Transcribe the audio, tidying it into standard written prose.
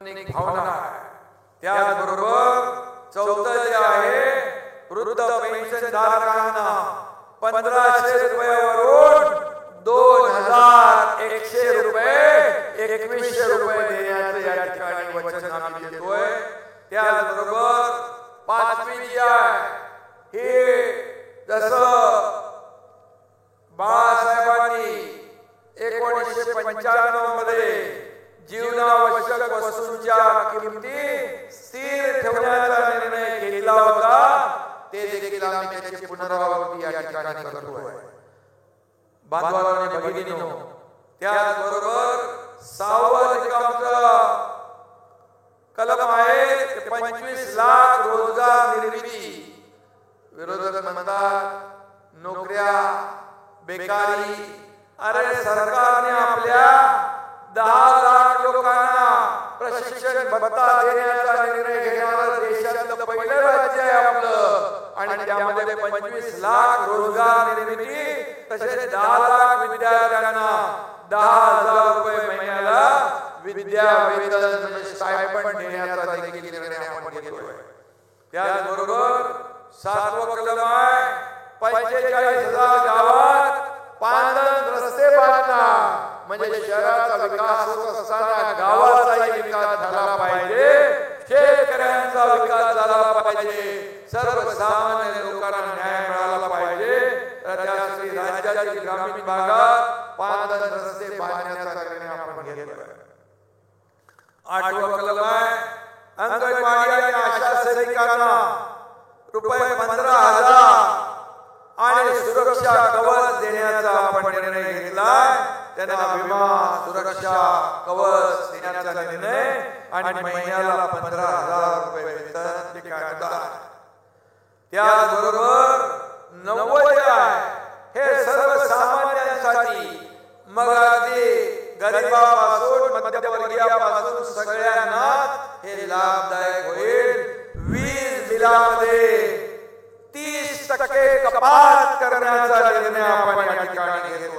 भावना आहे। त्याचबरोबर चौथं जे आहे वृद्ध पेन्शन धारकांना 1500 रुपयावरून 2100 रुपये 2100 रुपये देण्याचं या ठिकाणी वचन आम्ही देतोय। त्याचबरोबर पाचवी जी आहे हे जसं बाळासाहेबांनी 1995 मध्ये जीवनावश्यक वस्तूंच्या किमती स्थिर ठेवण्याचा निर्णय घेतला होता, ते देखील आम्ही त्याची पुनरावृत्ती या ठिकाणी करतोय। बांधवांनो आणि भगिनींनो, त्याचबरोबर 6वं निकमचं कलम आहे 25 लाख रोजगार निर्मिती। विरोधक म्हणतात नोकऱ्या बेकारी, अरे सरकारने आपल्या 10 लाख लोकांना प्रशिक्षण भत्ता देण्याचा निर्णय घेणारं देशातलं पहिलं राज्य आहे आपलं, आणि त्यामध्ये 25 लाख रोजगार निर्मिती तसेच 10 लाख विद्यार्थ्यांना 10,000 रुपये महिन्याला विद्या वेतन स्टायपेंड देण्याचा देखील निर्णय आपण घेतोय। त्याचबरोबर 7वं कलम आहे 45,000 गावात पांदन रस्ते बांधणार, म्हणजे शहराचा विकास होत असताना गावाचाही विकास झाला पाहिजे, शेतकऱ्यांचा विकास झाला पाहिजे, सर्वसामान्य लोकांना न्याय मिळाला पाहिजे। तर त्यासाठी राज्यातील ग्रामीण भागात पांदन रस्ते बांधण्याचा निर्णय आपण घेतोय। 8वं कलम आहे अंगणवाडी आणि आशा सेविकांना रुपये 15,000 आणि सुरक्षा कवच देण्याचा आपण निर्णय घेतलाय। त्यांना विमा सुरक्षा कवच देण्याचा निर्णय आणि महिन्याला 15,000 रुपये वेतन देण्याचा। त्याचबरोबर 90 आहे हे सर्वसामान्यांसाठी, मग अगदी गरीबापासून मध्यमवर्गीयापासून सगळ्यांना हे लाभदायक होईल। वीज बिलामध्ये 30% कपात करण्याचा निर्णय आपण या ठिकाणी घेतो।